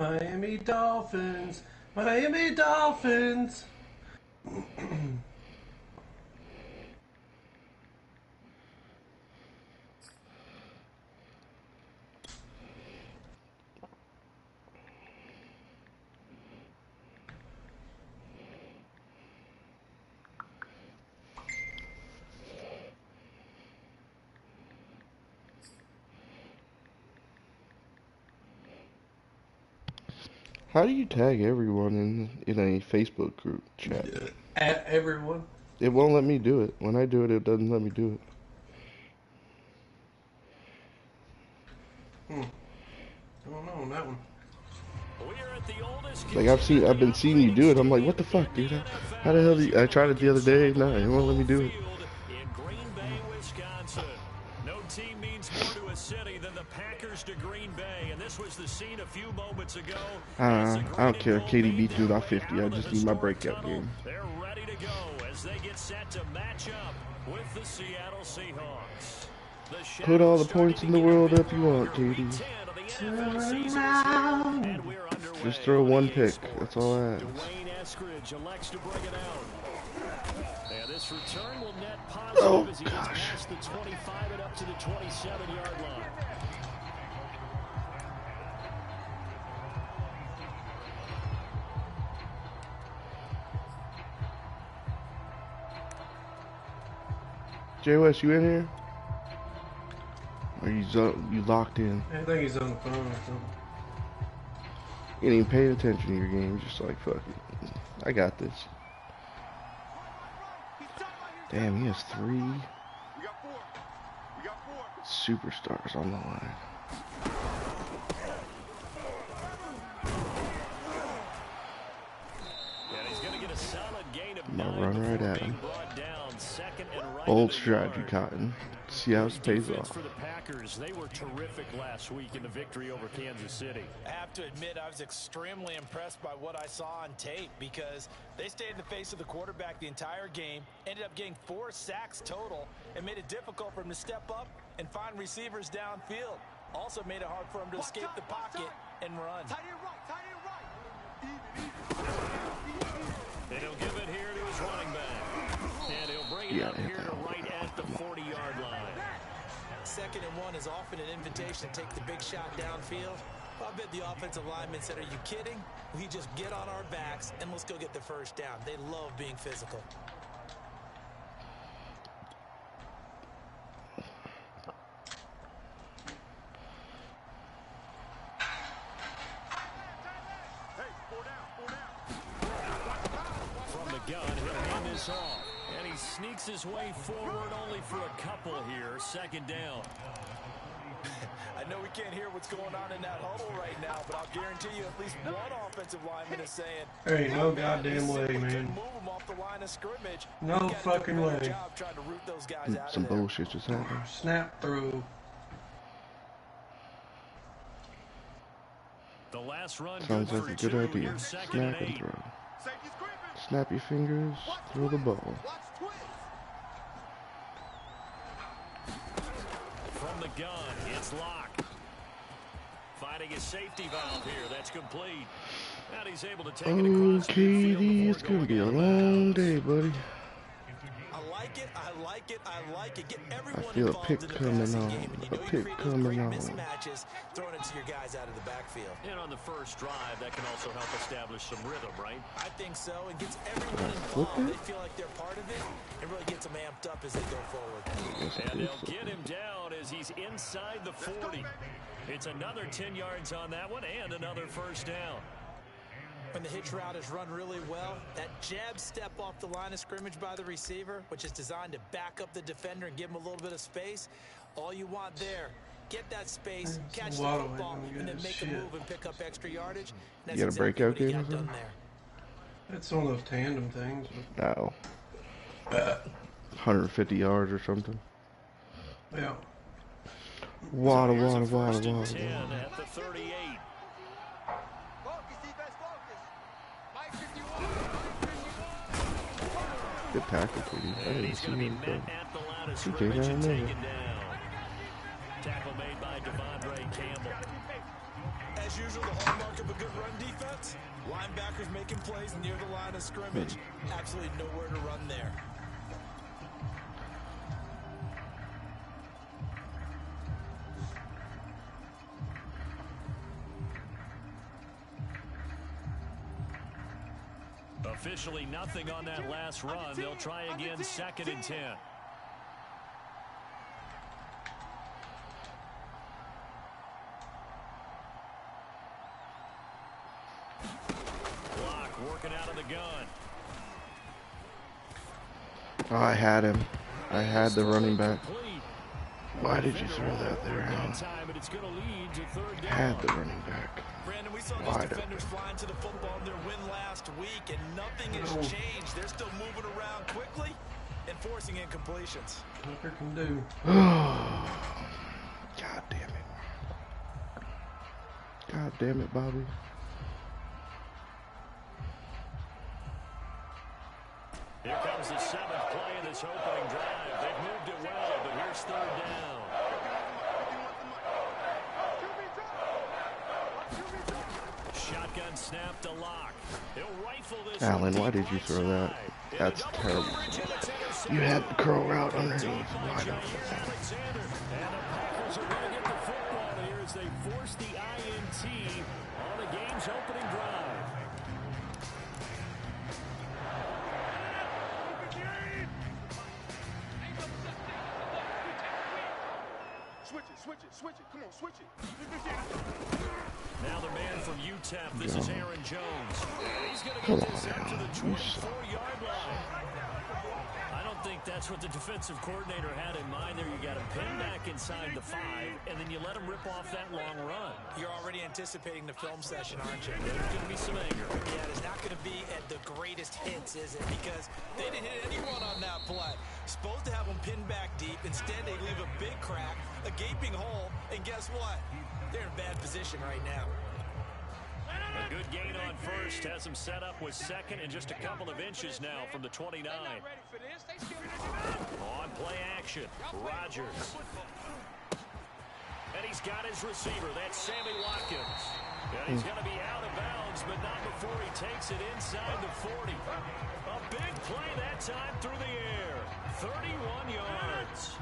Miami Dolphins. Miami Dolphins. How do you tag everyone in a Facebook group chat? At everyone. It won't let me do it. When I do it, it doesn't let me do it. I don't know on that one. Like I've been seeing you do it. I'm like, what the fuck, dude? How the hell do you? I tried it the other day. No, it won't let me do it. In Green Bay, Wisconsin. No team means more to a city than the Packers to Green Bay, and this was the scene a few moments ago. I don't care. KD beats me by 50. I just need my breakout game. They're ready to go as they get set to match up with the Seattle Seahawks. Put all the points in the world up you want, KD. Just throw one pick. That's all I ask. This return will net positive as he gets past the 25 and up to the 27-yard line. Jay West, you in here? Or you locked in? I think he's on the phone or something. You ain't even paying attention to your game. Just like, fuck it. I got this. Damn, he has 3 superstars on the line. Yeah, he's going to get a solid gain of I'm gonna run right at him. Right Bold strategy, Cotton. See how it pays off. For the Packers, they were terrific last week in the victory over Kansas City. I have to admit, I was extremely impressed by what I saw on tape because they stayed in the face of the quarterback the entire game, ended up getting 4 sacks total, and made it difficult for him to step up and find receivers downfield. Also made it hard for him to escape the pocket and run. And he'll give it here to his running back. And he'll bring it up here to right at the 40-yard line. 2nd and 1 is often an invitation to take the big shot downfield. I bet the offensive linemen said, are you kidding? We just get on our backs and let's go get the first down. They love being physical. From the gun, he'll hand this off. And he sneaks his way forward only for a couple here. 2nd down. I know we can't hear what's going on in that huddle right now, but I'll guarantee you at least one offensive lineman is saying, there ain't no goddamn way, man. Move them off the line of scrimmage. No fucking way. Trying to root those guys out Some of there. bullshit just happened. Snap through. The last run Sounds like a good idea. Snap and throw. Snap your fingers, throw the ball. From the gun, it's locked. Finding a safety valve here. That's complete. And he's able to take it across KD, it's going to be a long day, buddy. I like it. I like it. I like it. Get everyone I feel a involved pick in the coming passing on. game. And you A know you pick create those coming great on. mismatches, throwing it to your guys out of the backfield. And on the first drive, that can also help establish some rhythm, right? I think so. It gets everyone involved. They feel like they're part of it. It really gets them amped up as they go forward. And they'll get him down as he's inside the 40. It's another 10 yards on that one and another first down. When the hitch route is run really well, that jab step off the line of scrimmage by the receiver, which is designed to back up the defender and give him a little bit of space, all you want there, get that space, catch the football, and then make a move and pick up extra yardage. You got a breakout game or something? That's one of those tandem things. No. 150 yards or something. Yeah. Water. At the 38. Good tackle, Katie. I didn't see him. He came out of nowhere. Tackle made by Devondre Campbell. As usual, the hallmark of a good run defense? Linebackers making plays near the line of scrimmage. Absolutely nowhere to run there. Officially nothing on that last run. They'll try again, 2nd and 10. Block working out of the gun. Oh, I had him. I had the running back. Why did you throw that there, Alan? I had the running back. Brandon, we saw these defenders flying to the football in their win last week, and nothing has changed. They're still moving around quickly and forcing incompletions. Tucker can do. God damn it. God damn it, Bobby. Here comes the 7th play of this opening drive. They've moved it well, but here's 3rd down. Shotgun snap to Lock. He'll rifle this. Alan, why did you throw that? That's terrible. You had the curl route underneath. Wide open. And the Packers are going to get the football here as they force the INT on the game's opening drive. Switch it. Come on, switch it. Now the man from UTEP, this is Aaron Jones. And he's going to get this up to the 24-yard line. I don't think that's what the defensive coordinator had in mind there. You got him pinned back inside the 5, and then you let him rip off that long run. You're already anticipating the film session, aren't you? There's going to be some anger. Yeah, it's not going to be at the greatest hits, is it? Because they didn't hit anyone on that play. Supposed to have them pinned back deep. Instead, they leave a big crack, a gaping hole, and guess what? They're in bad position right now. A good gain on first has him set up with 2nd and just a couple of inches now from the 29. On play action, Rodgers. And he's got his receiver. That's Sammy Watkins. And he's going to be out of bounds, but not before he takes it inside the 40. A big play that time through the air. 31 yards.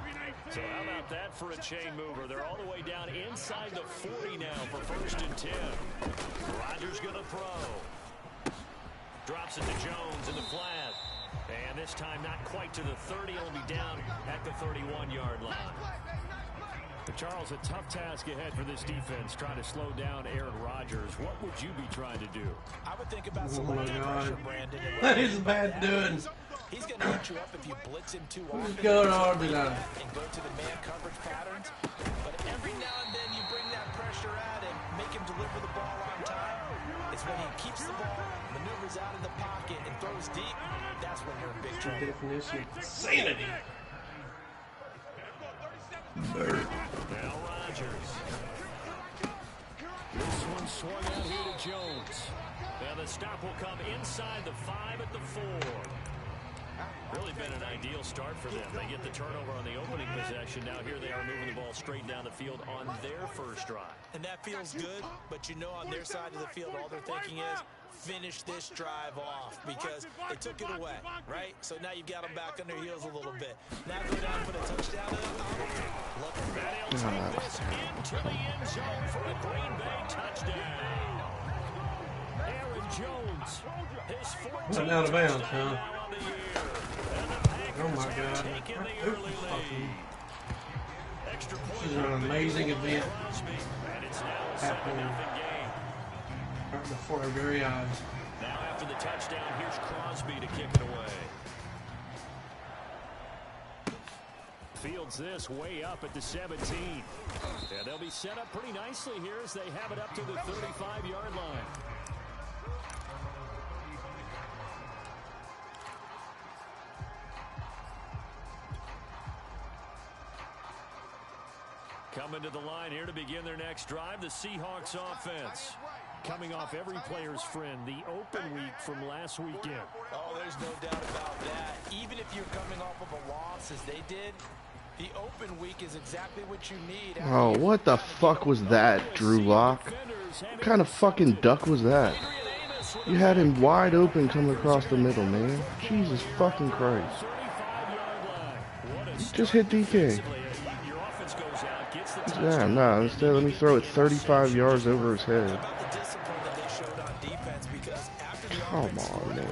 So how about that for a chain mover? They're all the way down inside the 40 now for 1st and 10. Rodgers going to throw. Drops it to Jones in the flat. And this time not quite to the 30. He'll be down at the 31-yard line. Charles, a tough task ahead for this defense, trying to slow down Aaron Rodgers. What would you be trying to do? I would think about selective pressure, Brandon. That is bad doing. He's going to eat you up if you blitz him too often. Who's going on tonight? And go to the man coverage patterns. But every now and then you bring that pressure at him, make him deliver the ball on time. It's when he keeps the ball, maneuvers out of the pocket, and throws deep. That's when you're in big trouble. Definition of insanity. Now Rodgers. This one swung out here to Jones. And the stop will come inside the 5 at the 4. Really been an ideal start for them. They get the turnover on the opening possession. Now here they are moving the ball straight down the field on their first drive. And that feels good, but you know on their side of the field all they're thinking is finish this drive off because they took it away, right? So now you've got them back on their heels a little bit. Now go down for the touchdown. Look, they'll take this into the end zone for a Green Bay touchdown. Aaron Jones, his 14th out of bounds, touchdown huh? on the year. And the Packers Oh my have God. taken the early lead. Extra point. This is an amazing event And it's now a 7-0 happening game. right before our very eyes. Now after the touchdown, here's Crosby to kick it away. Fields this way up at the 17. Yeah, they'll be set up pretty nicely here as they have it up to the 35-yard line. Coming to the line here to begin their next drive, the Seahawks offense. Coming off every player's friend, the open week from last weekend. Oh, there's no doubt about that. Even if you're coming off of a loss as they did, the open week is exactly what you need. Oh, what the fuck was that, Drew Lock? What kind of fucking duck was that? You had him wide open coming across the middle, man. Jesus fucking Christ. Just hit DK. Damn, nah, instead let me throw it 35 yards over his head. Come on, man.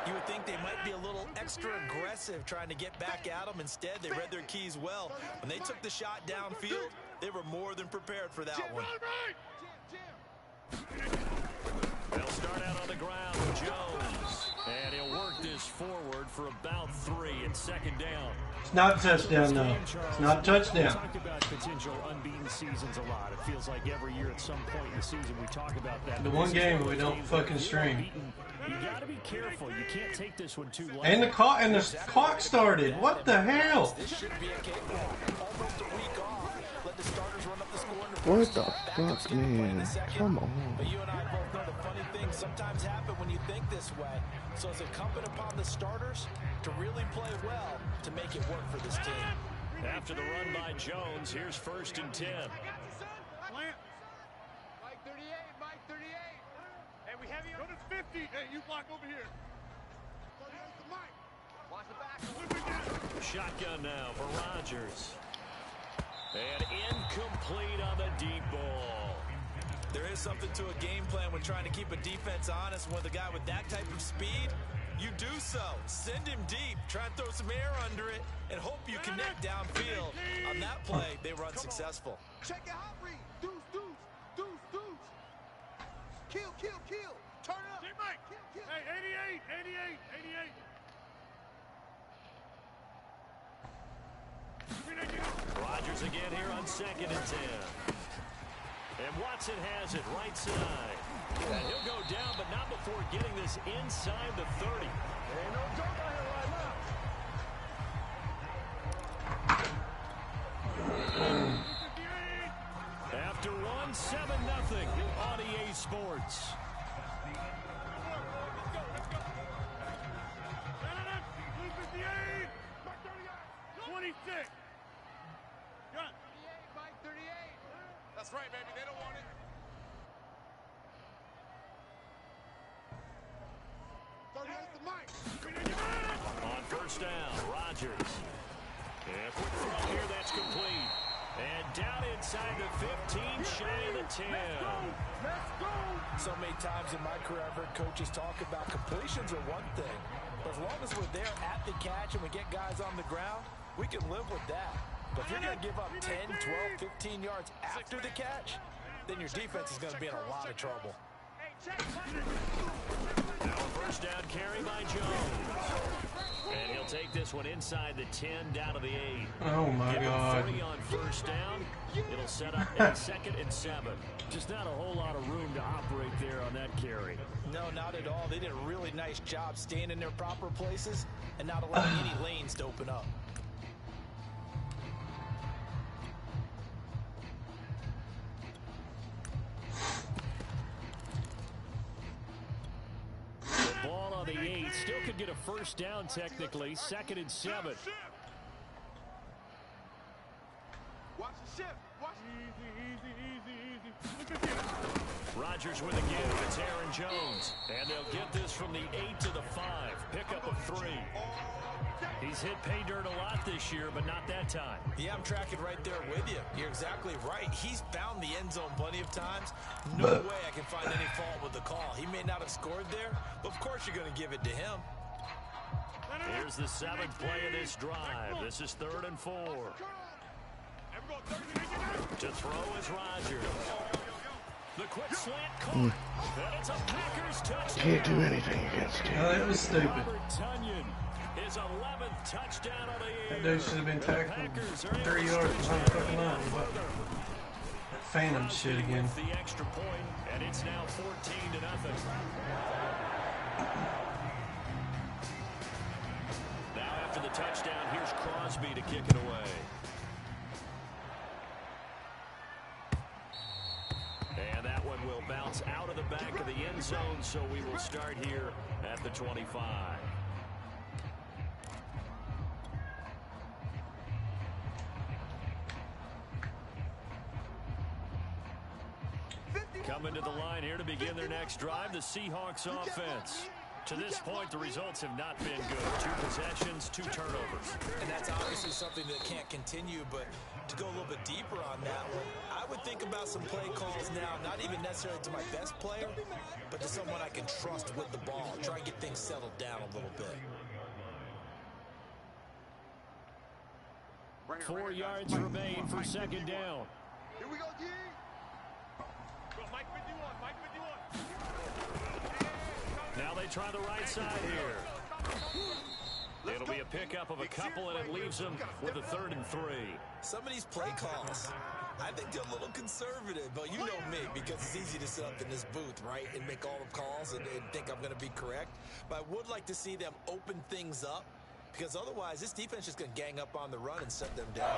You would think they might be a little extra aggressive trying to get back at them. Instead, they read their keys well. When they took the shot downfield, they were more than prepared for that one. They'll start out on the ground with Jones. And he'll work this forward for about 3 and 2nd down. It's not a touchdown, though. It's not a touchdown. We talk about potential unbeaten seasons a lot. It feels like every year at some point in the season we talk about that. The one game we don't fucking stream. You got to be careful. You can't take this one too lightly. And the clock started. What the hell? This should be a cakewalk. Almost a week off. Let the starters run up the score in the What first the half. fuck, man? Come on. But you and I both know the funny things sometimes happen when you think this way. So it's incumbent upon the starters to really play well to make it work for this team. After the run by Jones, here's 1st and 10. Mike 38, Mike 38. Hey, we have you on the 50. Hey, you block over here. Watch the back. Shotgun now for Rodgers. And incomplete on the deep ball. There is something to a game plan when trying to keep a defense honest. With a guy with that type of speed, you do so. Send him deep. Try and throw some air under it and hope you connect downfield. On that play, they were unsuccessful. Check it out, Reed. Deuce. Kill. Turn it up. Mike. Kill. Hey, 88. Rodgers again here on 2nd and 10. And Watson has it right side. And he'll go down, but not before getting this inside the 30. Ain't no joke out here right now. After one, 7-0 on EA Sports. Let's go. 26. Gun. 38, Mike 38. That's right, baby. They don't want it. 38 to Mike. On 1st down, Rodgers. And quick throw here, that's complete. And down inside the 15, shy of the 10. Let's go. So many times in my career, I've heard coaches talk about completions are one thing. But as long as we're there at the catch and we get guys on the ground, we can live with that. But if you're going to give up 10, 12, 15 yards after the catch, then your defense is going to be in a lot of trouble. Now a 1st down carry by Jones. And he'll take this one inside the 10 down to the 8. Oh my Give him God. 3 on 1st down. It'll set up a 2nd and 7. Just not a whole lot of room to operate there on that carry. No, not at all. They did a really nice job staying in their proper places and not allowing any lanes to open up. Ball on the 8. Still could get a 1st down technically. 2nd and 7. Watch the shift. Watch. Easy. Look at this. Rodgers with a give. It's Aaron Jones. And they'll get this from the 8 to the 5. Pickup of 3. He's hit pay dirt a lot this year, but not that time. Yeah, I'm tracking right there with you. You're exactly right. He's found the end zone plenty of times. No way I can find any fault with the call. He may not have scored there, but of course you're going to give it to him. Here's the 7th play of this drive. This is 3rd and 4. To throw is Rodgers. The quick slant caught. And it's a Packers touchdown. Can't do anything against Oh, him. that was stupid. Robert Tonyan, his 11th touchdown of the year. That dude should have been tackled 30 yards behind the fucking line. What? That phantom shit again. With the extra point, and it's now 14-0. Now after the touchdown, here's Crosby to kick it away. And that one will bounce out of the back of the end zone, so we will start here at the 25. Coming to the line here to begin their next drive, the Seahawks offense. To this point, the results have not been good. 2 possessions, 2 turnovers. And that's obviously something that can't continue, but to go a little bit deeper on that one, I would think about some play calls now, not even necessarily to my best player, but to someone I can trust with the ball. Try and get things settled down a little bit. 4 yards remain for second down. Here we go, D. Mike 51, Mike 51. Now they try the right side here. It'll be a pickup of a couple, and it leaves them with a 3rd and 3. Some of these play calls, I think they're a little conservative, but you know me, because it's easy to sit up in this booth, right, and make all the calls and think I'm going to be correct. But I would like to see them open things up, because otherwise this defense is going to gang up on the run and shut them down.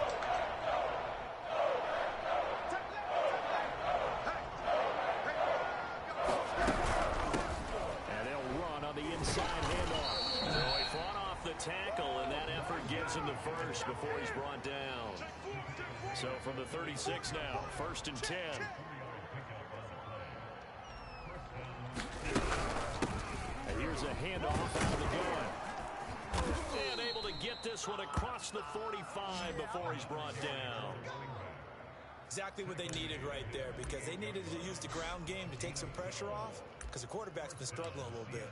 And they'll run on the inside handoff. So he fought off the tackle, and that effort gives him the first before he's brought down. So from the 36 now, 1st and 10. And here's a handoff out of the gun. And able to get this one across the 45 before he's brought down. Exactly what they needed right there, because they needed to use the ground game to take some pressure off, because the quarterback's been struggling a little bit.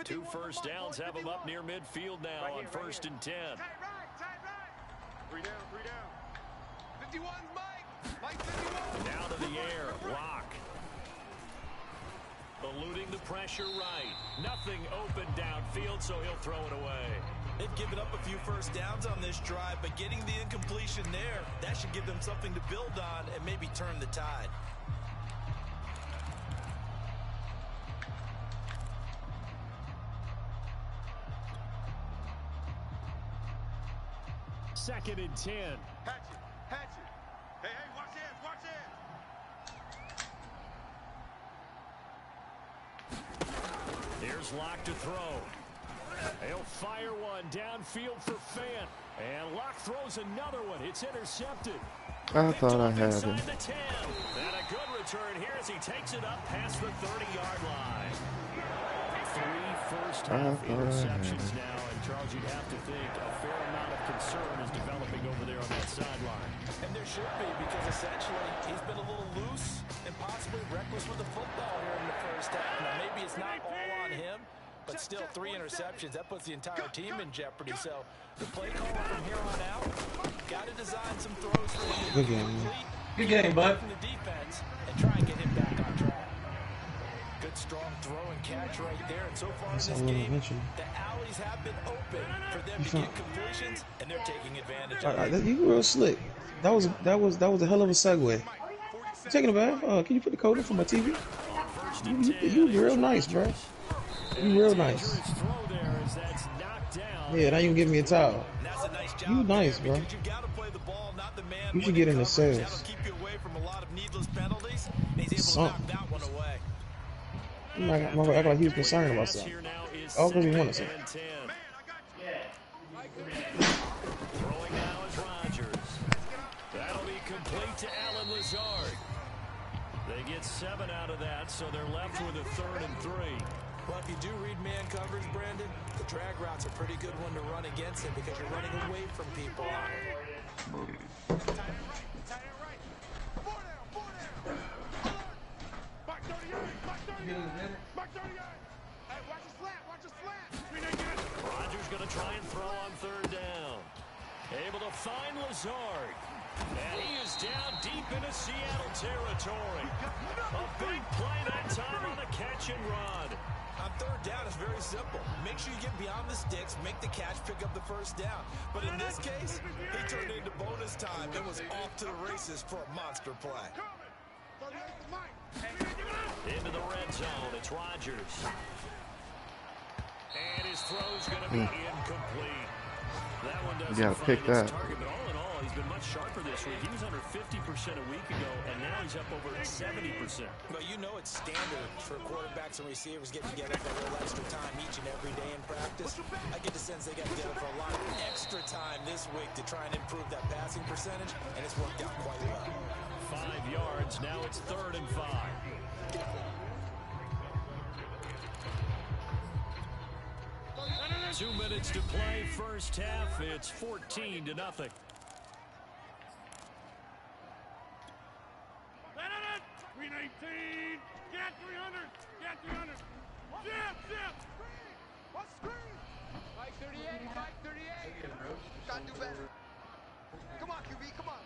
Two first downs have them up near midfield now on 1st and 10. Tight right. 3 down, 3 down. 51's Mike. Mike 51. Now to the air. Lock. Eluding the pressure right. Nothing open downfield, so he'll throw it away. They've given up a few first downs on this drive, but getting the incompletion there, that should give them something to build on and maybe turn the tide. Second and 10. Hatchet, hatchet. Hey, watch hands, watch hands. Here's Locke to throw. He'll fire one downfield for Fant. And Locke throws another one. It's intercepted. I thought I had him. And a good return here as he takes it up past the 30-yard line. 3 first-half interceptions now. And Charles, you'd have to think a fair amount of concern is developing over there on that sideline. And there should be, because essentially he's been a little loose and possibly reckless with the football here in the first half. Now, maybe it's not all on him, but still 3 interceptions. That puts the entire team in jeopardy. So the play call from here on out, got to design some throws for him. Good game, man. Good game, bud. From the defense and try and get him back on track. Good strong throw and catch right there. And so far in this game, the alleys have been open for them to get completions, and they're taking advantage of it. You real slick. That was a hell of a segue. Taking a bath? Can you put the code in for my TV? You real nice, bro. You real nice. Yeah, now you can give me a towel. You nice, bro. You should get in the sales. Something. I'm gonna act like he was concerned about something. All because he wanted something. Throwing now is Rodgers. That'll be complete to Alan Lazard. They get 7 out of that, so they're left with a 3rd and 3. Well, if you do read man coverage, Brandon, the drag route's a pretty good one to run against it because you're running away from people. Rodgers going to try and throw on 3rd down. Able to find Lazard. And he is down deep into Seattle territory. A big play that time on the catch and run. On 3rd down, it's very simple. Make sure you get beyond the sticks, make the catch, pick up the first down. But in this case, he turned it into bonus time and was off to the races for a monster play. Into the red zone, it's Rodgers. And his throw's going to be incomplete. That one doesn't pick find its that. target, but all in all, he's been much sharper this last week. He was under 50% a week ago, and now he's up over 70%. But you know it's standard for quarterbacks and receivers getting together for a little extra time each and every day in practice. I get the sense they got together for a lot of extra time this week to try and improve that passing percentage, and it's worked out quite well. 5 yards. Now it's 3rd and 5. 2 minutes to play. First half. It's 14-0. 319. Get 300. Get 300. Zip. What screen? Mike 38. Mike 38. Gotta do better. Come on, QB. Come on.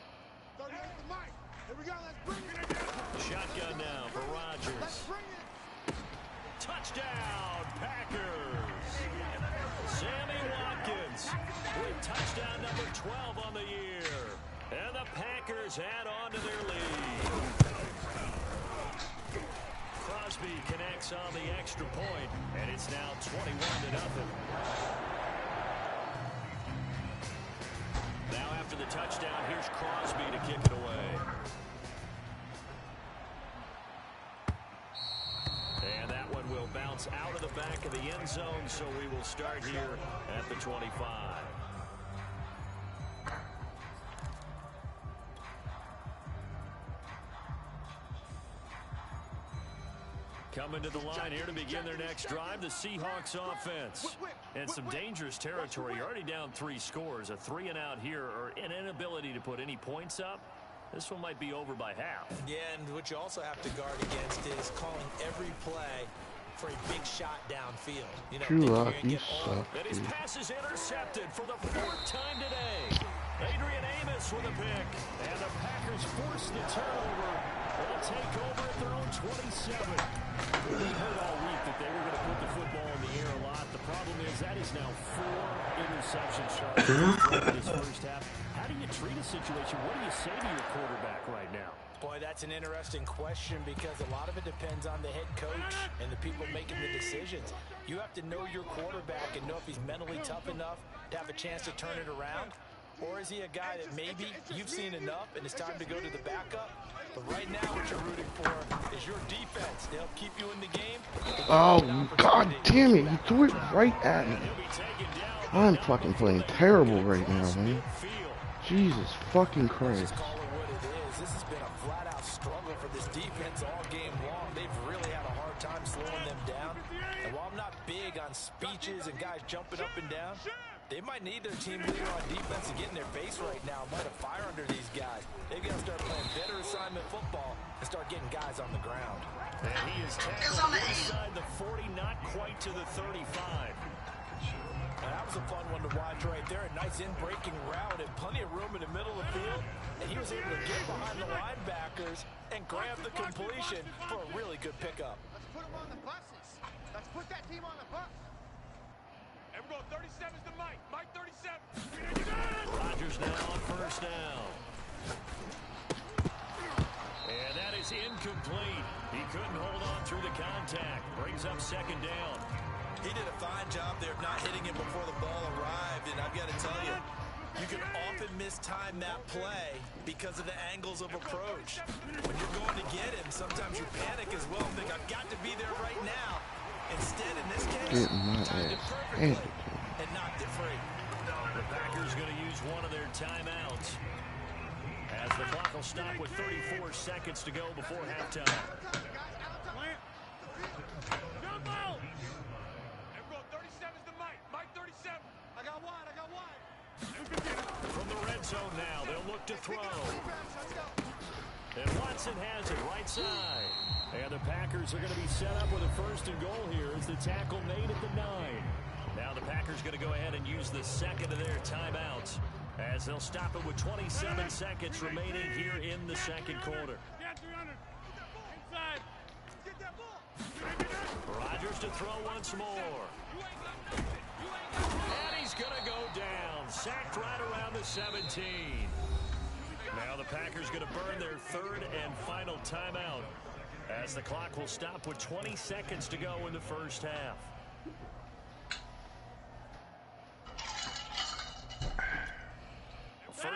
38 to Mike. Here we go. Let's bring it. Shotgun now for Rodgers. Let's bring it. Touchdown, Packers. Sammy Watkins with touchdown number 12 on the year. And the Packers add on to their lead. Crosby connects on the extra point, and it's now 21-0. Now after the touchdown, here's Crosby to kick it away. And that one will bounce out of the back of the end zone, so we will start here at the 25. Coming to the line here to begin their next drive, the Seahawks offense. And some dangerous territory. You're already down 3 scores. A 3-and-out here, or an inability to put any points up. This one might be over by half. Yeah, and what you also have to guard against is calling every play for a big shot downfield. You know, True Rock, you suck. And his pass is intercepted for the 4th time today. Adrian Amos with a pick. And the Packers force the turnover. They'll take over at their own 27. We heard all week that they were going to put the football in the air a lot. The problem is that is now 4 interceptions in this first half. How do you treat a situation? What do you say to your quarterback right now? Boy, that's an interesting question because a lot of it depends on the head coach and the people making the decisions. You have to know your quarterback and know if he's mentally tough enough to have a chance to turn it around. Or is he a guy that maybe you've seen enough and it's time to go to the backup? But right now what you're rooting for is your defense. They'll keep you in the game. Oh, God damn it. You threw it right at me. I'm fucking playing terrible right now, man. Jesus fucking Christ. Call it what it is. This has been a flat-out struggle for this defense all game long. They've really had a hard time slowing them down. And while I'm not big on speeches and guys jumping up and down, they might need their team leader on defense to get in their face right now, light a fire under these guys. They've got to start playing better assignment football and start getting guys on the ground. And he is tackled inside the 40, not quite to the 35. And that was a fun one to watch right there. A nice in-breaking route and plenty of room in the middle of the field. And he was able to get behind the linebackers and grab the completion for a really good pickup. Let's put them on the buses. Let's put that team on the bus. And we're going 37's to Mike. Mike 37. Rodgers now on first down. And that is incomplete. He couldn't hold on through the contact. Brings up 2nd down. He did a fine job there of not hitting him before the ball arrived. And I've got to tell you, you can often mistime that play because of the angles of approach. When you're going to get him, sometimes you panic as well and think, I've got to be there right now. Instead, in this case, timed it perfectly and knocked it free. The Packers going to use one of their timeouts as the clock will stop with 34 seconds to go before halftime. Jump out! And we're going 37's to Mike. Mike 37. I got wide. From the red zone now, they'll look to throw. And Watson has it right side. And the Packers are going to be set up with a 1st and goal here as the tackle made at the 9. Now the Packers going to go ahead and use the 2nd of their timeouts as they'll stop it with 27 seconds remaining here in the 2nd quarter. Get 300. Inside. Get that ball. Rodgers to throw once more. And he's going to go down. Sacked right around the 17. Now the Packers going to burn their 3rd and final timeout as the clock will stop with 20 seconds to go in the first half.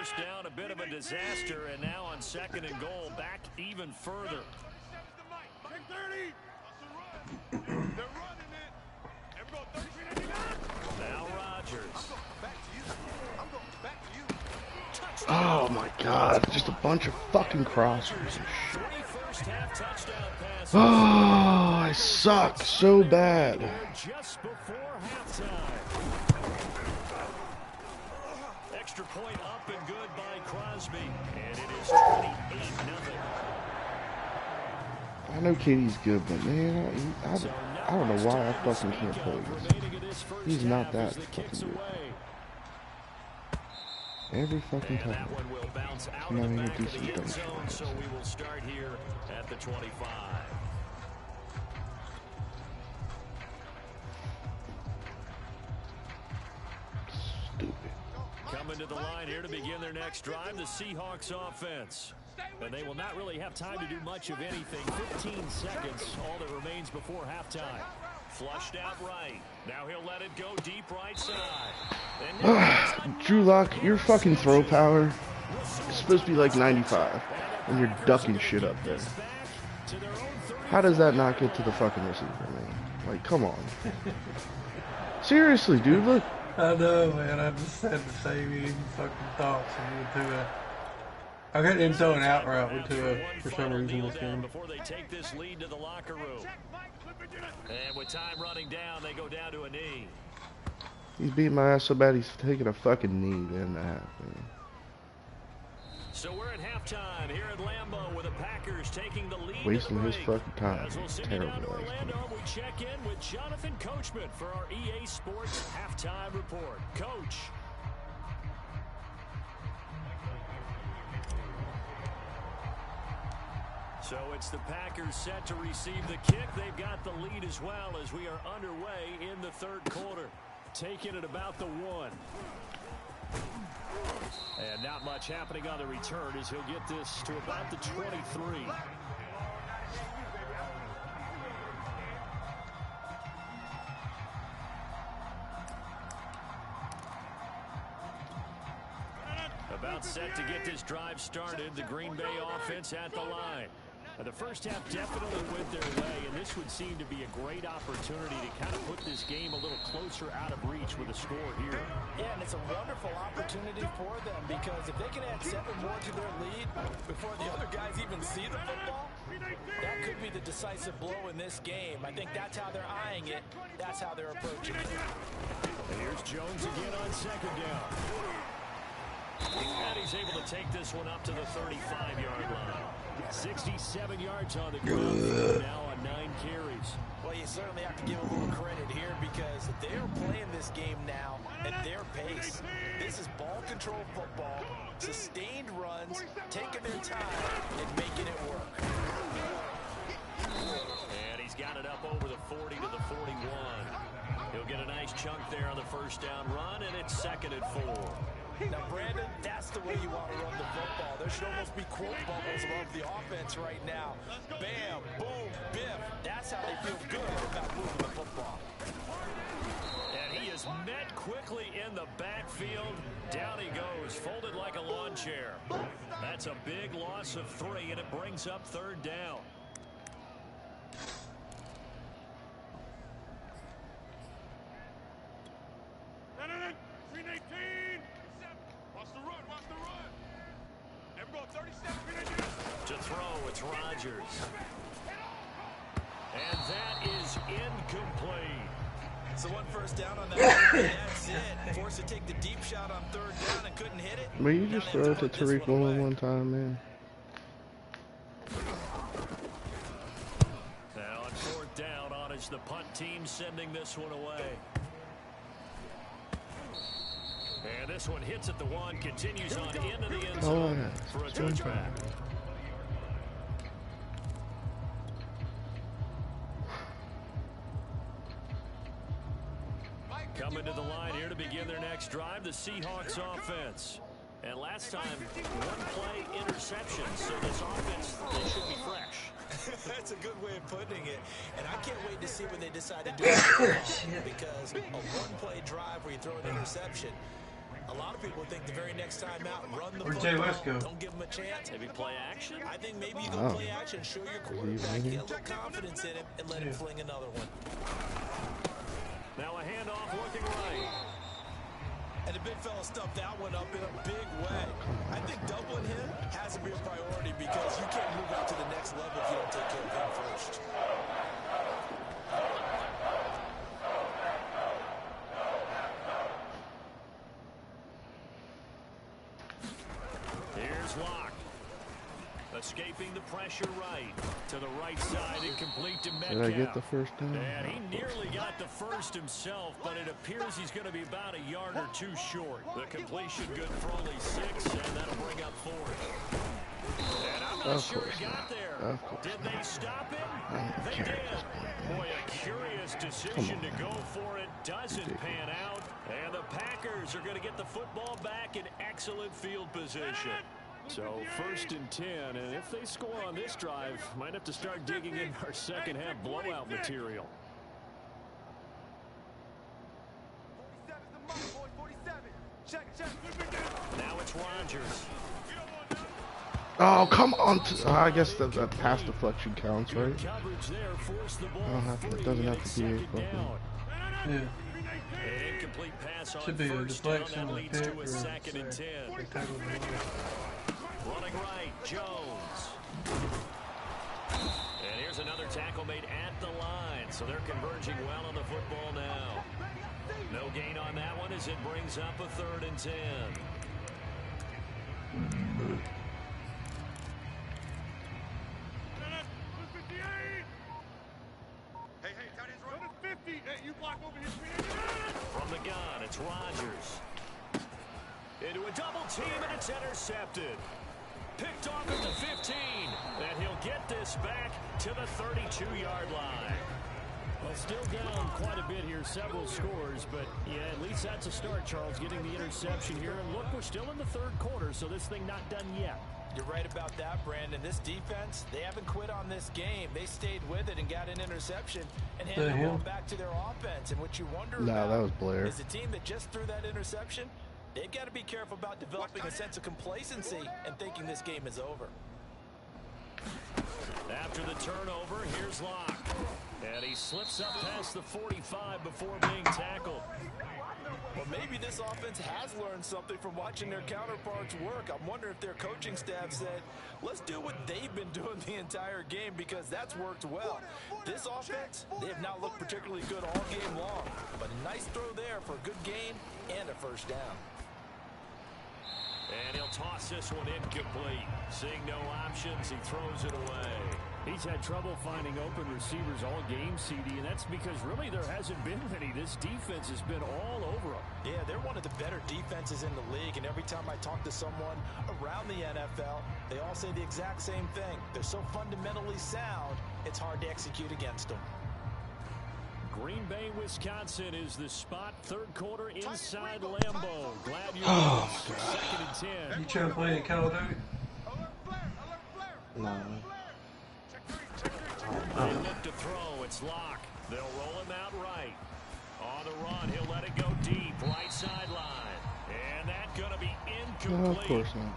first down, a bit of a disaster, and now on 2nd and goal, back even further. Now Rodgers. Oh my God, just a bunch of fucking crossers. Oh, I suck so bad. Just before halftime. Extra point up and good by Crosby, and it is 28-0. I know Katie's good, but man, I don't know why I fucking can't play this. He's not that fucking good. Every fucking time. That one will bounce out of the back of the end zone, so we will start here at the 25. Stupid. Coming to the line here to begin their next drive, the Seahawks offense. And they will not really have time to do much of anything. 15 seconds, all that remains before halftime. Flushed out right. Now he'll let it go deep right side. Drew Lock, your fucking throw power is supposed to be like 95, and you're ducking shit up there. How does that not get to the fucking receiver, man? Like, come on. Seriously, dude, look. I know, man. I just had the same even fucking thoughts. And we I couldn't throw an out route into for some reason this game. Before they take this lead to the locker room. And with time running down, they go down to a knee. He's beating my ass so bad he's taking a fucking knee in the half, man. So we're at halftime here at Lambeau with the Packers taking the lead. Wasting his fucking time. As we'll send you down to Orlando, we check in with Jonathan Coachman for our EA Sports halftime report. Coach. So it's the Packers set to receive the kick. They've got the lead as well as we are underway in the third quarter. Taking it about the 1. And not much happening on the return as he'll get this to about the 23. About set to get this drive started. The Green Bay offense at the line. The first half definitely went their way, and this would seem to be a great opportunity to kind of put this game a little closer out of reach with a score here. Yeah, and it's a wonderful opportunity for them because if they can add 7 more to their lead before the other guys even see the football, that could be the decisive blow in this game. I think that's how they're eyeing it. That's how they're approaching it. And here's Jones again on 2nd down. And he's able to take this one up to the 35-yard line. 67 yards on the ground now on 9 carries. Well, you certainly have to give a little credit here because they're playing this game now at their pace. This is ball control football, sustained runs, taking their time and making it work. And he's got it up over the 40 to the 41. He'll get a nice chunk there on the first down run, and it's 2nd and 4. Now, Brandon, that's the way you want to run the football. There should almost be quote bubbles above the offense right now. Bam, boom, biff. That's how they feel good about moving the football. And he is met quickly in the backfield. Down he goes, folded like a lawn chair. That's a big loss of 3, and it brings up 3rd down. To throw, it's Rodgers. And that is incomplete. So 1 first down on that. That's it. Forced to take the deep shot on 3rd down and couldn't hit it. Will you just throw it to Tariq Woolen one time, man? Now on 4th down, on is the punt team sending this one away. And this one hits at the 1, continues on into the end zone for a touchback. Coming to the line here to begin their next drive, the Seahawks offense. And last time, 1 play interception, so this offense, they should be fresh. That's a good way of putting it. And I can't wait to see when they decide to do it. Because a 1-play drive where you throw an interception, A lot of people think the very next time out, run the Where'd Jay West football. go? Don't give him a chance. Maybe play action? I think maybe you go play action, show your quarterback, get a little confidence in him, and let him fling another one. Now a handoff looking right. And the big fella stuffed that one up in a big way. I think doubling him has to be a priority because you can't move up to the next level if you don't take care of him first. Here's Locke. Escaping the pressure right. To the right side, incomplete to Metcalf. Did I get the first down? And he nearly got the first himself, but it appears he's going to be about a yard or two short. The completion good for only 6, and that'll bring up 4th. And I'm not sure he got there. Did they stop him? They did. Boy, a curious decision to go for it. Doesn't pan out. And the Packers are going to get the football back in excellent field position. So 1st and 10, and if they score on this drive, might have to start digging in our second half blowout material. 47. Now it's Rodgers. Oh, come on. I guess the pass deflection counts, right? Coverage there, force the ball. It doesn't have to be a fucking... Yeah. An incomplete pass on Should be a first down. deflection That or a leads pick to or a 2nd and 10. Running right, Jones. And here's another tackle made at the line. So they're converging well on the football now. No gain on that one as it brings up a 3rd and 10. Hey, tight ends running 50. Hey, you block over here. From the gun, it's Rodgers. Into a double team, and it's intercepted. Picked off at the 15, and he'll get this back to the 32-yard line. Well, still down quite a bit here, several scores, but yeah, at least that's a start, Charles, getting the interception here. And look, we're still in the 3rd quarter, so this thing not done yet. You're right about that, Brandon. This defense, they haven't quit on this game. They stayed with it and got an interception and handed the ball back to their offense. And what you wonder about that was Blair. is the team that just threw that interception, they've got to be careful about developing a sense of complacency and thinking this game is over. After the turnover, here's Locke. And he slips up past the 45 before being tackled. Well, maybe this offense has learned something from watching their counterparts work. I'm wondering if their coaching staff said, let's do what they've been doing the entire game because that's worked well. This offense, they have not looked particularly good all game long. But a nice throw there for a good gain and a first down. And he'll toss this one incomplete. Seeing no options, he throws it away. He's had trouble finding open receivers all game, CD, and that's because really there hasn't been many. This defense has been all over them. Yeah, they're one of the better defenses in the league, and every time I talk to someone around the NFL, they all say the exact same thing. They're so fundamentally sound, it's hard to execute against them. Green Bay, Wisconsin is the spot. 3rd quarter inside Lambeau. Glad you're with us. 2nd and 10. You trying to play in Call of Duty? No. They look to throw. It's Locke. They'll roll him out right. On the run, he'll let it go deep. Right sideline. And that's going to be incomplete. No, of course not.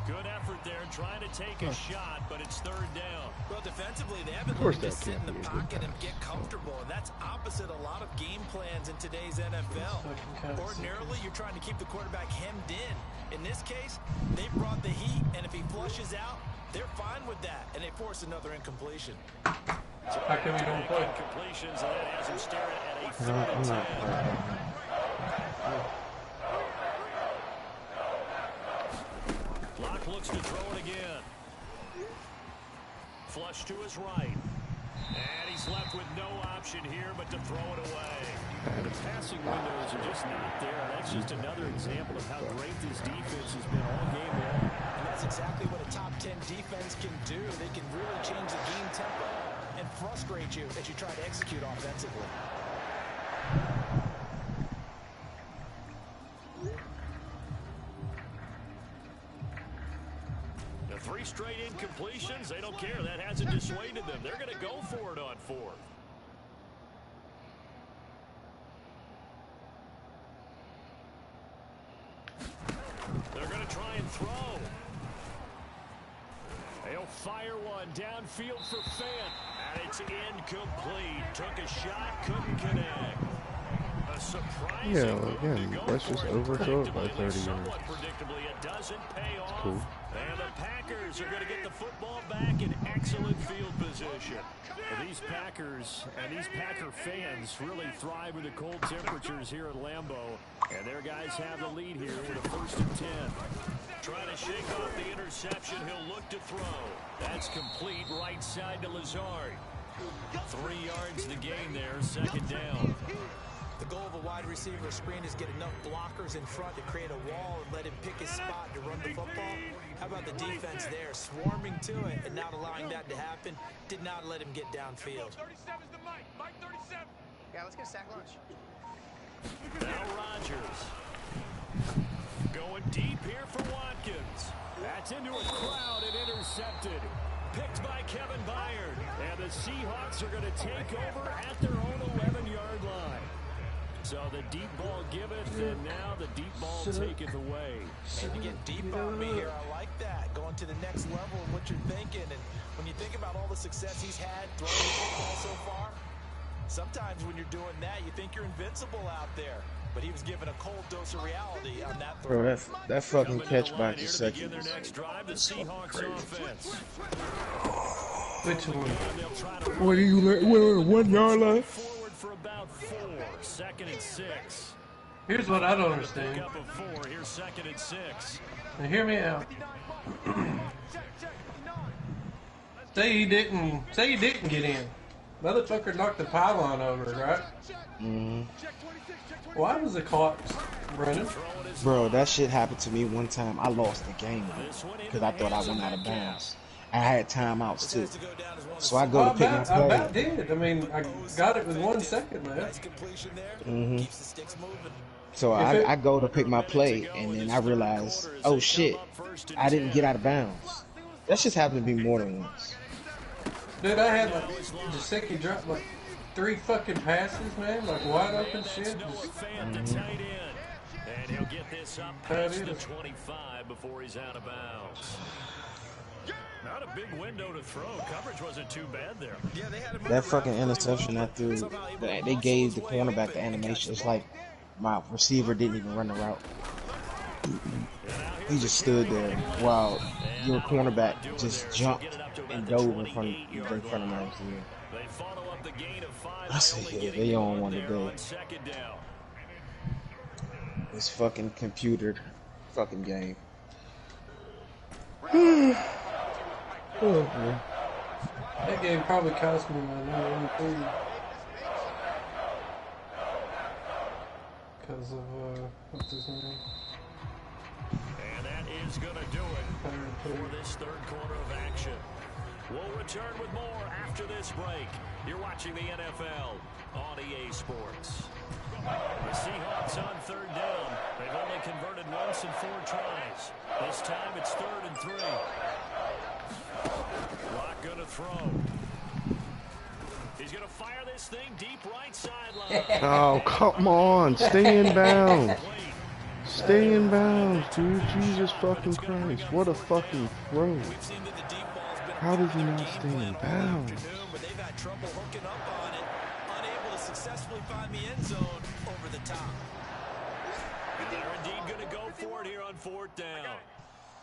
Good effort there trying to take a shot, but it's 3rd down. Well, defensively, they haven't learned to sit in the pocket and get comfortable, and that's opposite a lot of game plans in today's NFL. Ordinarily, you're trying to keep the quarterback hemmed in. In this case, they brought the heat, and if he flushes out, they're fine with that, and they force another incompletion. So how come you don't play? Incompletions, and that has him staring at a 3rd and 10. Locke looks to throw it again. Flush to his right. And he's left with no option here but to throw it away. The passing windows are just not there. That's just another example of how great this defense has been all game long. And that's exactly what a top 10 defense can do. They can really change the game tempo and frustrate you as you try to execute offensively. The 3 straight incompletions, they don't care. That hasn't dissuaded them. They're going to go for it on 4th. They're going to try and throw. They'll fire one downfield for Fant. And it's incomplete. Took a shot, couldn't connect. A surprising again, let's just overthrow it by 30 yards. Predictably, it doesn't pay off. Cool. And the Packers are going to get the football back in excellent field position. Well, these Packers and these Packer fans really thrive with the cold temperatures here at Lambeau. And their guys have the lead here with a 1st and 10. Trying to shake off the interception. He'll look to throw. That's complete right side to Lazard. 3 yards to gain there, 2nd down. The goal of a wide receiver screen is get enough blockers in front to create a wall and let him pick his spot to run the football. How about the defense there, swarming to it and not allowing that to happen? Did not let him get downfield. 37's the Mike. Mike 37. Yeah, let's get a sack lunch. Now Rodgers. Going deep here for Watkins. That's into a crowd and intercepted. Picked by Kevin Byard. And the Seahawks are going to take over at their own 11-yard line. So the deep ball giveth, and now the deep ball taketh away. And you get deep on me here. I like that. Going to the next level of what you're thinking. And when you think about all the success he's had throwing the football so far, sometimes when you're doing that, you think you're invincible out there. But he was given a cold dose of reality on that throw. Bro, that fucking catch by the second. Their next drive, the Seahawks offense. Which one? What do you let? 1 yard left? Forward for about 4, 2nd and 6. Here's what I don't understand. Up of 4, here's 2nd and 6. Now hear me out. Say he didn't get in. Motherfucker knocked the pylon over, right? Mm-hmm. Why was the clock running? Bro, that shit happened to me one time. I lost the game because I thought I went out of bounds. I had timeouts too. So I go to pick my play. I about did. I mean, I got it with 1 second left. Mm-hmm. So I go to pick my play, and then I realize, oh shit, I didn't get out of bounds. That just happened to me more than once. Dude, I had like the second drop like 3 fucking passes, man, like wide open shit. Just, And he'll get this up past the 25 before he's out of bounds. Not a big window to throw. Coverage wasn't too bad there. Yeah, they had a That fucking interception I threw, they gave the cornerback the animation. It's like my receiver didn't even run the route. He just stood there while your cornerback just jumped and dove in front of my receiver. They follow up the gain of 5. I said, yeah, they on one today. This fucking computer fucking game. oh, man. That game probably cost me my new because of what's his name? And that is going to do it for this 3rd quarter of action. We'll return with more after this break. You're watching the NFL on EA Sports. The Seahawks on 3rd down. They've only converted once in 4 tries. This time it's 3rd and 3. Lock going to throw. He's going to fire this thing deep right sideline. Oh, come on. Stay in bounds. Stay in bounds, dude. Jesus fucking Christ. What a fucking throw. How did he not stay in bounds? But they've had trouble hooking up on it, unable to successfully find the end zone over the top. And they're indeed going to go for it here on 4th down.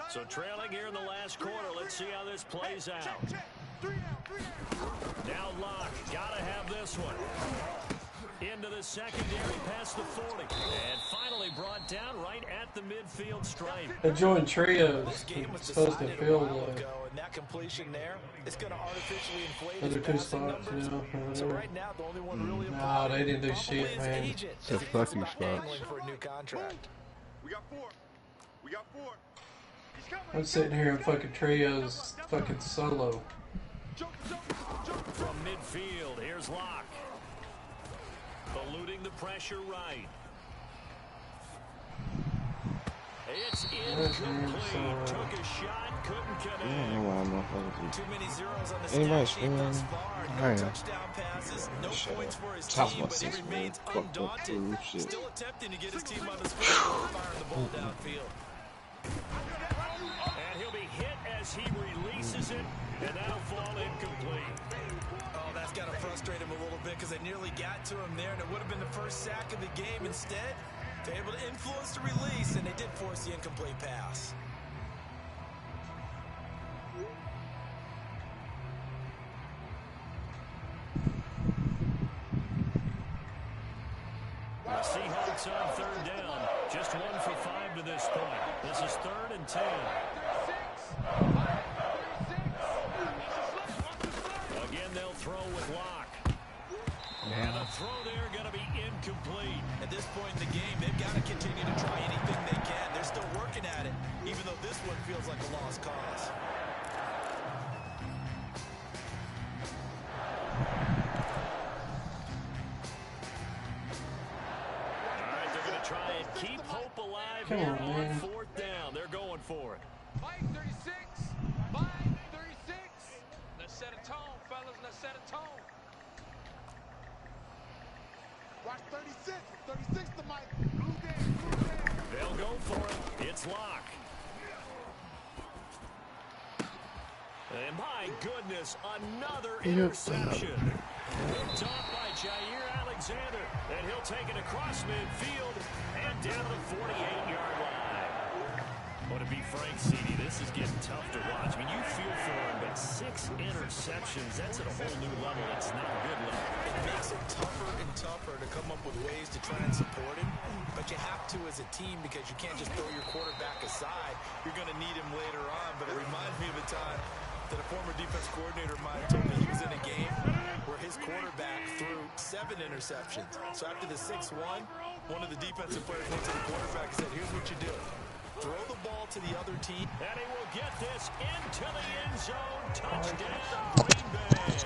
So trailing here in the last quarter. Let's see how this plays out. Now Locke, gotta have this one. Into the secondary past the 40. And finally brought down right at the midfield stripe. They joined trios. It's supposed to feel And that completion there, it's going to artificially inflate other his 2 passing spots, numbers. you know. So right now, the only one really No, they didn't do shit, man. It's a fucking spots. for a new contract. We got 4. We got 4. He's coming. I'm sitting here in fucking trios, fucking solo. From midfield, here's Locke. Eluding the pressure right. It's incomplete. Took a shot, couldn't connect. I don't know why I'm not fucking Too many zeros on the Anybody stat sheet thus screaming? far. I No am. touchdown passes, no Shut points up. for his Talk team, about but he 6 remains man. Fuck that undaunted. crew shit. Still attempting to get his team on the scoreboard, firing the ball downfield. And he'll be hit as he releases it, and that'll fall incomplete. Oh, that's got to frustrate him a little bit because they nearly got to him there, and it would have been the first sack of the game. Instead, they're able to influence the release, and they did force the incomplete pass. The Seahawks on third down. Just 1 for 5 to this point. This is 3rd and 10. Again, they'll throw with Locke. And the throw there going to be incomplete. At this point in the game, they've got to continue to try anything they can. They're still working at it, even though this one feels like a lost cause. Try and keep hope alive Come here on, on 4th down. They're going for it. Mike 36. Mike 36. Let's set a tone, fellas. Let's set a tone. Watch 36. 36 to Mike. Move in. They'll go for it. It's Locke. And my goodness, another interception. Picked off by Jair Alexander. And he'll take it across midfield and down the 48-yard line. Well, to be frank, CD, this is getting tough to watch. I mean, you feel for him, but 6 interceptions, that's at a whole new level. It's not a good level. It makes it tougher and tougher to come up with ways to try and support him. But you have to as a team because you can't just throw your quarterback aside. You're going to need him later on. But it reminds me of a time that a former defense coordinator of mine told me he was in a game where his quarterback threw 7 interceptions. So after the 6-1, one of the defensive players went to the quarterback and said, here's what you do. Throw the ball to the other team. And he will get this into the end zone. Touchdown, Green Bay.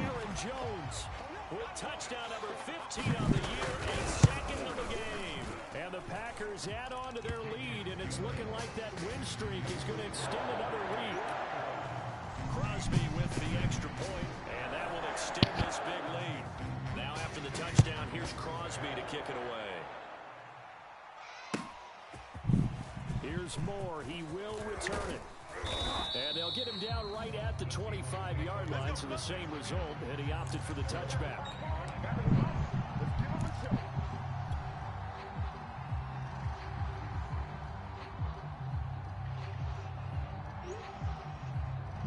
Aaron Jones with touchdown number 15 on the year and 2nd of the game. And the Packers add on to their lead, and it's looking like that win streak is going to extend another week. Crosby with the extra point, and that will extend this big lead. Now after the touchdown, here's Crosby to kick it away. Here's Moore. He will return it. And they'll get him down right at the 25-yard line, so the same result, and he opted for the touchback.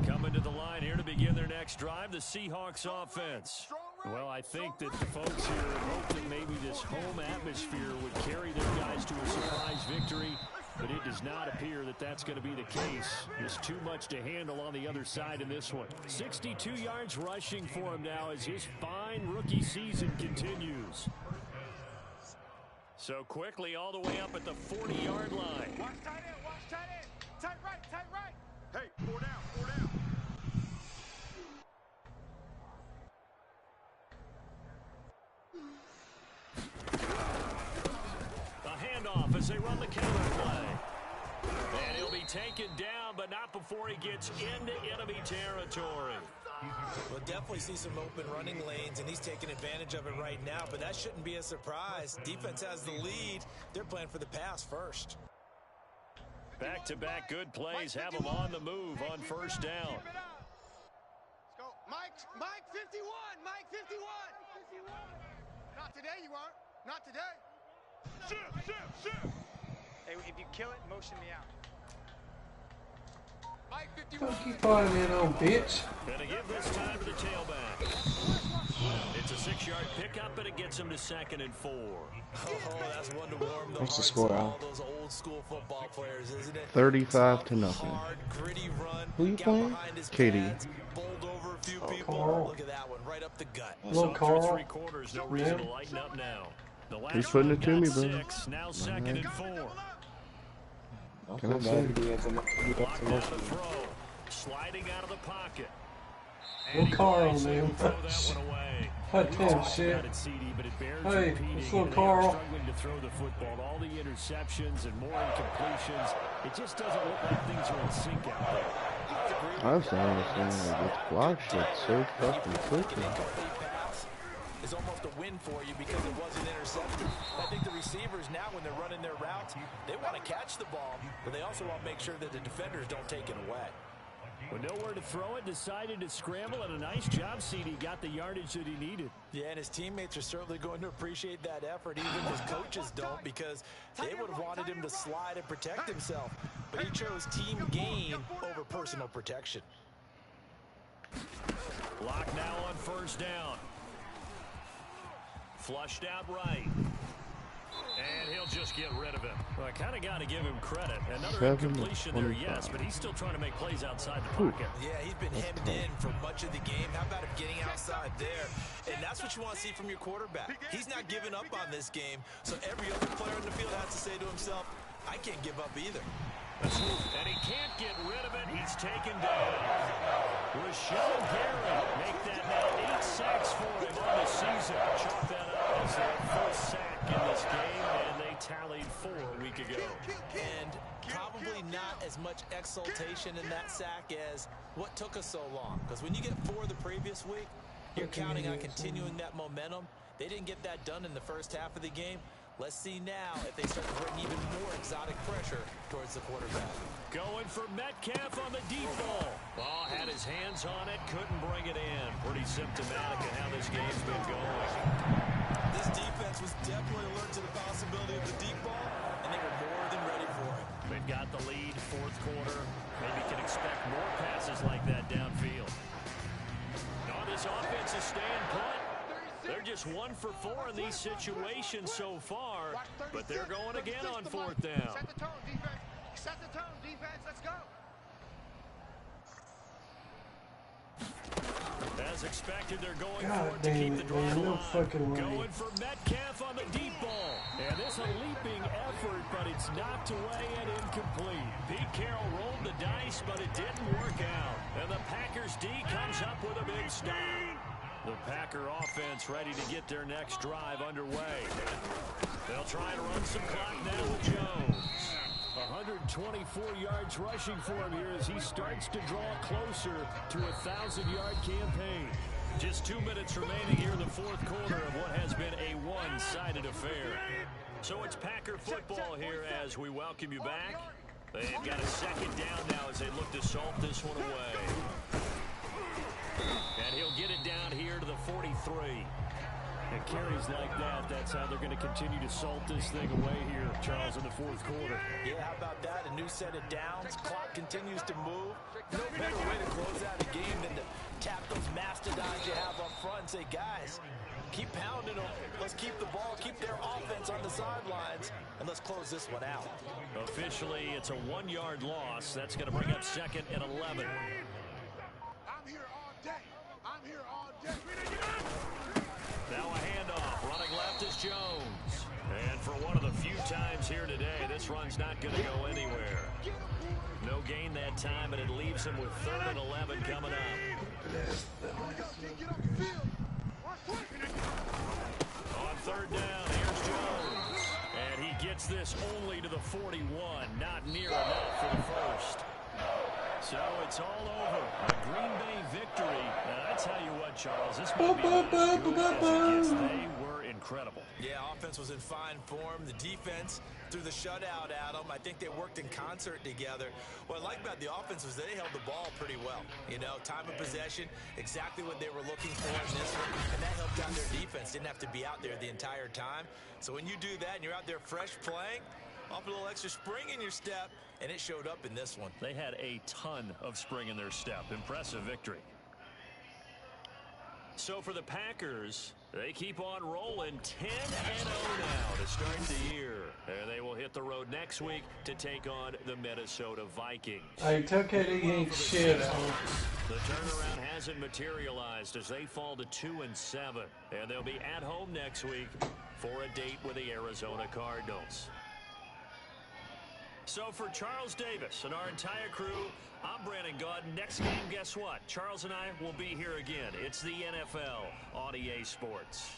Coming to the line here to begin their next drive, the Seahawks offense. Well, I think that the folks here hope that maybe this home atmosphere would carry their guys to a surprise victory, but it does not appear that that's going to be the case. There's too much to handle on the other side in this one. 62 yards rushing for him now as his fine rookie season continues. So quickly all the way up at the 40-yard line. Watch tight end. Watch tight end. Tight right. Tight right. Hey, 4 down. 4 down. Handoff as they run the counter play. And he'll be taken down, but not before he gets into enemy territory. We'll definitely see some open running lanes, and he's taking advantage of it right now, but that shouldn't be a surprise. Defense has the lead. They're playing for the pass first. Back-to-back good plays have him on the move on 1st down. Let's go. Mike 51. Mike 51. Not today, you aren't. Not today. Shoot. Hey, if you kill it, motion me out. Mike 51. Don't keep calling me an old bitch. Gonna give this time to the tailback. It's a 6-yard pickup, and it gets him to 2nd and 4. Oh, that's one to warm the What's the hearts score, of Al? all those old school football players, isn't it? 35-0. Hard, gritty run. Who you Got playing? behind his Katie. pads, bowled over a few people. Carl. Look at that one, right up the gut. Hello, So Carl. through 3 quarters, no reason to lighten up now. The last He's putting it to got me, bro. 6, now 2nd and 4. Can I say? Blocked down the throw. Sliding out of the pocket. Little Carl, man. Throw that one away. Hot damn shit. Got it, CD, but it bears Hey, repeating, it's little and they are Carl. struggling to throw the football. All the interceptions and more incompletions. It just doesn't look like things are in sync out there. I was saying, like, this block shit so fucking quickly. is almost a win for you because it wasn't intercepted. I think the receivers now, when they're running their routes, they want to catch the ball, but they also want to make sure that the defenders don't take it away. With nowhere to throw it, decided to scramble, and a nice job, CD got the yardage that he needed. Yeah, and his teammates are certainly going to appreciate that effort. Even his coaches don't, because they would have wanted him to slide and protect himself. But he chose team gain over personal protection. Lock now on first down. Flushed out right. And he'll just get rid of it. Well, I kind of got to give him credit. Another incompletion there, yes, but he's still trying to make plays outside the pocket. Yeah, he's been hemmed in for much of the game. How about him getting outside there? And that's what you want to see from your quarterback. He's not giving up on this game, so every other player in the field has to say to himself, I can't give up either. And he can't get rid of it. He's taken down. Rashawn Gary make that now 8 sacks for him on the season. Chalk that up as their first sack in this game, and they tallied 4 a week ago. And probably not as much exultation in that sack as what took us so long. Because when you get 4 the previous week, you're counting on continuing that momentum. They didn't get that done in the first half of the game. Let's see now if they start to bring even more exotic pressure towards the quarterback. Going for Metcalf on the deep ball. Ball had his hands on it, couldn't bring it in. Pretty symptomatic of how this game's been going. This defense was definitely alert to the possibility of the deep ball, and they were more than ready for it. They've got the lead, fourth quarter. Maybe can expect more passes like that downfield. No, this offense is staying put. They're just 1 for 4 in these situations so far, but they're going again on fourth down. Set the tone, defense. Set the tone, defense. Let's go. As expected, they're going for it to keep the drive alive. Going for Metcalf on the deep ball. And this a leaping effort, but it's knocked away and incomplete. Pete Carroll rolled the dice, but it didn't work out. And the Packers D comes up with a big stop. The Packer offense ready to get their next drive underway. They'll try to run some clock now with Jones. 124 yards rushing for him here as he starts to draw closer to a 1,000-yard campaign. Just 2 minutes remaining here in the fourth quarter of what has been a one-sided affair. So it's Packer football here as we welcome you back. They've got a second down now as they look to salt this one away. And he'll get it down here to the 43. And carries like that, that's how they're going to continue to salt this thing away here, Charles, in the fourth quarter. Yeah, how about that? A new set of downs. Clock continues to move. No better way to close out a game than to tap those mastodons you have up front and say, guys, keep pounding them. Let's keep the ball, keep their offense on the sidelines, and let's close this one out. Officially, it's a 1-yard loss. That's going to bring up second and 11. I'm here all day. I'm here all day. Now a handoff. Running left is Jones. And for one of the few times here today, this run's not going to go anywhere. No gain that time, and it leaves him with 3rd and 11 coming up. On 3rd down, here's Jones. And he gets this only to the 41. Not near enough for the first. So it's all over. A Green Bay victory. Now, I tell you what, Charles, this might be as good as it gets. They were incredible. Yeah, offense was in fine form. The defense threw the shutout at them. I think they worked in concert together. What I like about the offense was they held the ball pretty well. You know, time of possession, exactly what they were looking for in this one, and that helped out their defense. Didn't have to be out there the entire time. So when you do that and you're out there fresh playing, off a little extra spring in your step, and it showed up in this one. They had a ton of spring in their step. Impressive victory. So for the Packers, they keep on rolling 10-0 now to start the year. And they will hit the road next week to take on the Minnesota Vikings. I took it ain't shit out. The turnaround hasn't materialized as they fall to 2-7. And they'll be at home next week for a date with the Arizona Cardinals. So for Charles Davis and our entire crew, I'm Brandon Gaudin. Next game, guess what? Charles and I will be here again. It's the NFL on EA Sports.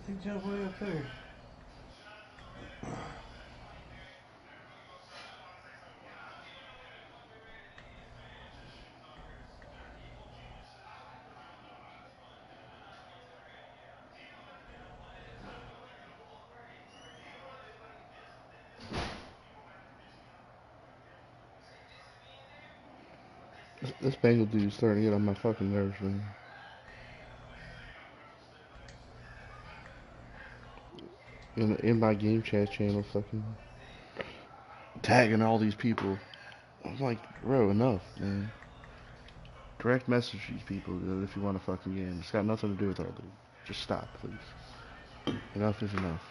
He jumped way up there. This Bengal dude is starting to get on my fucking nerves, man. In my game chat channel, fucking tagging all these people. I'm like, bro, enough, man. Direct message these people if you want a fucking game. It's got nothing to do with our league. Just stop, please. Enough is enough.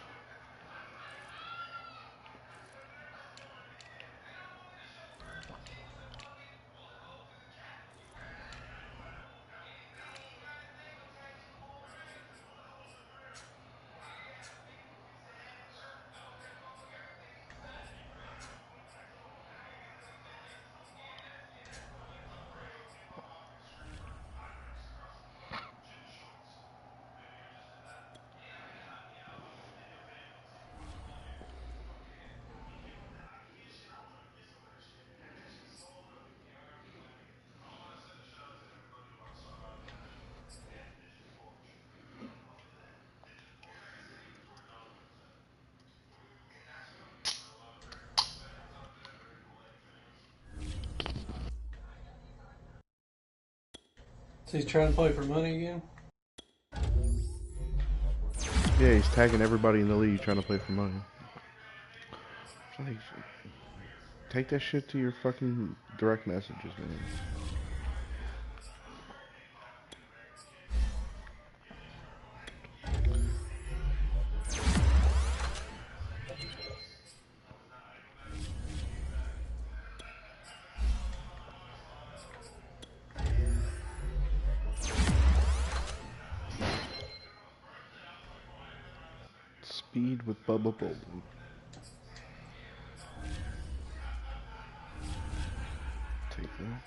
So he's trying to play for money again? Yeah, he's tagging everybody in the league trying to play for money. Like, take that shit to your fucking direct messages, man. Speed with Bubba Bolden. Take that.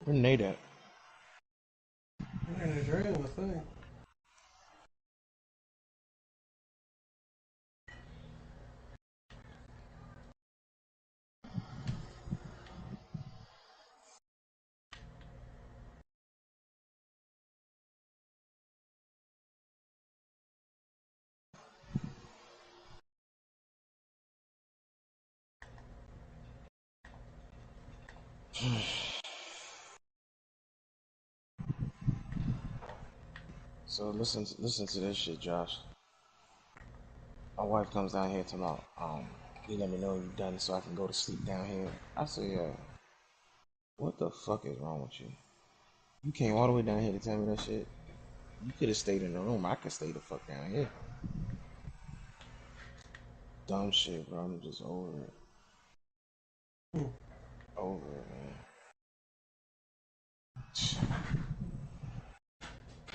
Where Nate at? In his room, I think. So listen to this shit, Josh. My wife comes down here tomorrow. You let me know you're done so I can go to sleep down here. I say, what the fuck is wrong with you? You came all the way down here to tell me that shit. You could have stayed in the room. I could stay the fuck down here. Dumb shit, bro. I'm just over it. Over it, man.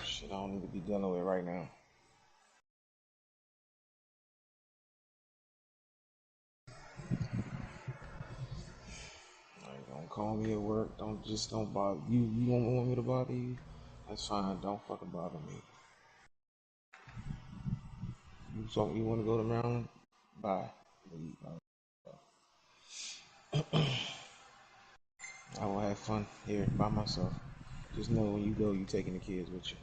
Shit I don't need to be dealing with right now. Like, don't call me at work. Don't bother you. You don't want me to bother you? That's fine. Don't fucking bother me. You want to go to Maryland? Bye. I will have fun here by myself. Just know when you go, you taking the kids with you.